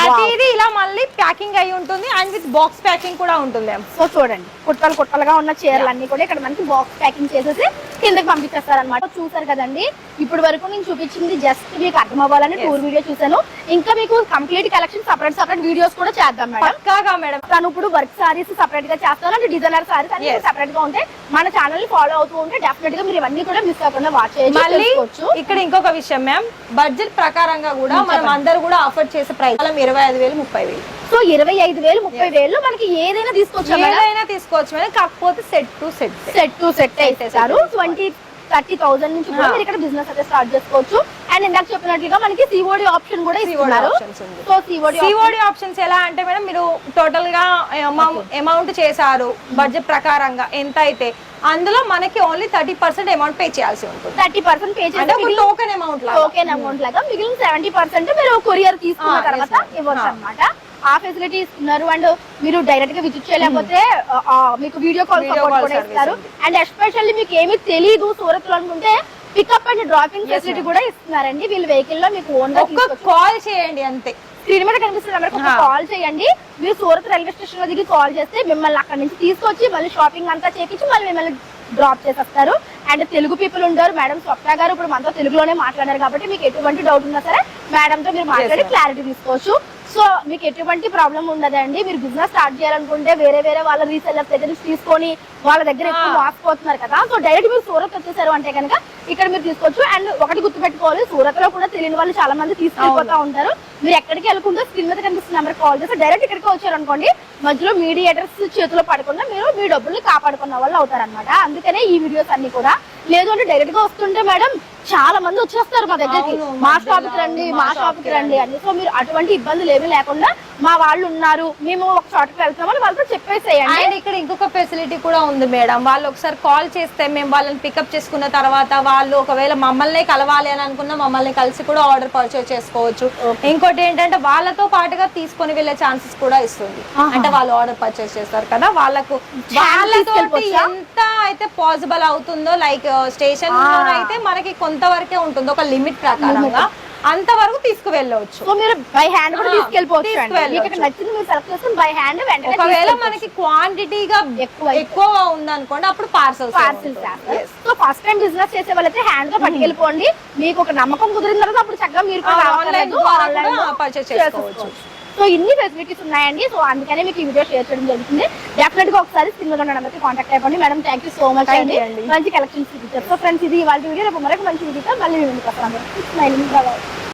ప్రతిదీ ఇలా మళ్ళీ ప్యాకింగ్ అయి ఉంటుంది అండ్ విత్ బాక్స్ ప్యాకింగ్ కూడా ఉంటుంది. సో చూడండి కుట్టలు కుట్టలుగా ఉన్న చీరలు అన్ని కూడా ఇక్కడ మనకి బాక్స్ ప్యాకింగ్ చేసేసి కిందకి పంపించేస్తారు అనమాట. చూసారు కదండి, ఇప్పుడు వరకు నేను చూపించింది జస్ట్ మీకు అర్థం అవ్వాలని టూర్ వీడియో చూసాను. ఇంకా మీకు కంప్లీట్ కలెక్షన్ సపరేట్ వీడియోస్ కూడా చేద్దాం మేడం. పక్కాగా మేడం. తను ఇప్పుడు వర్క్ సారీస్ సపరేట్ గా చేస్తాను అంటే డిజైనర్ సారీస్ అన్ని సపరేట్ గా ఉంటాయి. మన ఛానల్ ని ఫాలో అవుతూ ఉంటే డెఫినెట్ గా మీరు ఇవన్నీ కూడా మిస్ అవ్వకుండా వాచ్ చేయొచ్చు. ఇక్కడ ఇంకొక విషయం మ్యామ్, బడ్జెట్ ప్రకారంగా కూడా మనం అందరూ కూడా ఆఫర్ చేసే ప్రైస్ 25,000 30,000. సో 25,000 30,000 మనకి ఏదైనా తీసుకోవచ్చు మేడం. కాకపోతే సెట్ టు సెట్ ఇస్తారు. 20-30,000 నుంచి కూడా మీరు ఇక్కడ బిజినెస్ అయితే స్టార్ట్ చేసుకోవచ్చు. అండ్ ఇందాక చెప్పినట్లుగా మనకి సిఓడి ఆప్షన్ కూడా ఇస్తున్నారు. సో సిఓడి ఆప్షన్స్ ఎలా అంటే మేడం, మీరు టోటల్ గా అమౌంట్ చేశారు బడ్జెట్ ప్రకారంగా ఎంత అయితే అందులో మనకి ఓన్లీ 30% అమౌంట్ పే చేయాల్సి ఉంటుంది. 30% పే చేయాలి టోకెన్ అమౌంట్ లాగా మిగిలిన 70% మీరు కొరియర్ తీసుకున్న తర్వాత ఇవ్వచ్చు అన్నమాట. ఆ ఫెసిలిటీ ఇస్తున్నారు. అండ్ మీరు డైరెక్ట్ గా విజిట్ చేయలేకపోతే మీకు వీడియో కాల్ సపోర్ట్ కూడా ఇస్తారు. అండ్ ఎస్పెషల్లీ మీకు ఏమీ తెలియదు సూరత్ లో అనుకుంటే పికప్ అండ్ డ్రాపింగ్ ఫెసిలిటీ కూడా ఇస్తున్నారండి. వీళ్ళు వెహికల్ లో మీకు ఓన్ గా కాల్ చేయండి అంతే. స్క్రీన్ మీద కనిపిస్తున్న నెంబర్కి కాల్ చేయండి. మీరు సూరత్ రైల్వే స్టేషన్ లో దిగి కాల్ చేస్తే మిమ్మల్ని అక్కడ నుంచి తీసుకొచ్చి మళ్ళీ షాపింగ్ అంతా చేపించి మళ్ళీ మిమ్మల్ని డ్రాప్ చేసేస్తారు. అండ్ తెలుగు పీపుల్ ఉంటారు. మేడం స్వప్న గారు ఇప్పుడు మనతో తెలుగులోనే మాట్లాడారు కాబట్టి మీకు ఎటువంటి డౌట్ ఉన్నా సరే మేడం తో మీరు మాట్లాడి క్లారిటీ తీసుకోవచ్చు. సో మీకు ఎటువంటి ప్రాబ్లం ఉండదండి. మీరు బిజినెస్ స్టార్ట్ చేయాలనుకుంటే వేరే వాళ్ళ రీసెల్లర్స్ దగ్గర నుంచి తీసుకొని వాళ్ళ దగ్గర ఎక్కువ మోసపోతున్నారు కదా. సో డైరెక్ట్ మీరు సూరత్ వచ్చేసారు అంటే కనుక ఇక్కడ మీరు తీసుకోవచ్చు. అండ్ ఒకటి గుర్తుపెట్టుకోవాలి, సూరత్ లో కూడా తెలియని వాళ్ళు చాలా మంది తీసుకెళ్ళిపోతా ఉంటారు. మీరు ఎక్కడికి వెళ్ళకుండా స్క్రీన్ మీద కనిపిస్తున్న నెంబర్ కాల్ చేస్తే డైరెక్ట్ ఇక్కడికి వచ్చారు అనుకోండి, మధ్యలో మీడియేటర్స్ చేతిలో పడకుండా మీరు మీ డబ్బుల్ని కాపాడుకున్న వాళ్ళు అవుతారనమాట. అందుకనే ఈ వీడియోస్ అన్ని కూడా. లేదు అంటే డైరెక్ట్ గా వస్తుంటే మేడం చాలా మంది వచ్చేస్తారు మా దగ్గరికి, మా షాప్ కి రండి అని. సో మీరు అటువంటి ఇబ్బందులు ఏమీ లేకుండా మా వాళ్ళు ఉన్నారు, మేము ఒక చోటకి వెళ్తామని వాళ్ళతో చెప్పేసేయండి. అండ్ ఇక్కడ ఇంకొక ఫెసిలిటీ కూడా ఉంది మేడం. వాళ్ళు ఒకసారి కాల్ చేస్తే మేము వాళ్ళని పికప్ చేసుకున్న తర్వాత వాళ్ళు ఒకవేళ మమ్మల్ని కలవాలి అని అనుకున్నా మమ్మల్ని కలిసి కూడా ఆర్డర్ పర్చేస్ చేసుకోవచ్చు. ఇంకోటి ఏంటంటే వాళ్ళతో పాటుగా తీసుకొని వెళ్ళే ఛాన్సెస్ కూడా ఇస్తుంది. అంటే వాళ్ళు ఆర్డర్ పర్చేస్ చేస్తారు కదా, వాళ్ళతో ఎంత అయితే పాసిబుల్ అవుతుందో, లైక్ స్టేషన్ అయితే మనకి కొంతవరకే ఉంటుంది ఒక లిమిట్ ప్రకారంగా, అంతవరకు తీసుకువెళ్ళవచ్చు. సో మీరు బై హ్యాండ్ కూడా తీసుకెళ్ళిపోవచ్చు. నచ్చింది మీరు సెలెక్ట్ చేసుకుని బై హ్యాండ్ వెంటనే. ఒకవేళ మనకి క్వాంటిటీగా ఎక్కువ ఉందనుకోండి అప్పుడు parcel. So first time business చేసే వాళ్ళైతే హ్యాండ్ తో పట్టుకెళ్ళిపోండి. మీకు ఒక నమ్మకం కుదిరిన తర్వాత అప్పుడు చక్కగా మీరు ఆన్లైన్ పర్చేస్ చేసుకోవచ్చు. సో ఇన్ని ఫెసిలిటీస్ ఉన్నాయండి. సో అందుకనే మీకు ఈ వీడియో షేర్ చేయడం జరుగుతుంది. డెఫినెట్ గా ఒకసారి స్క్రీన్ మీద ఉన్న నెంబర్కి కాంటాక్ట్ అయిపోండి. Madam thank you so much అండి, మంచి కలెక్షన్స్ చూపించారు. సో ఫ్రెండ్స్ ఇది వాళ్ళ వీడియో. రేపు మరొక మంచి వీడియోతో మళ్ళీ ముందుకు వస్తాను.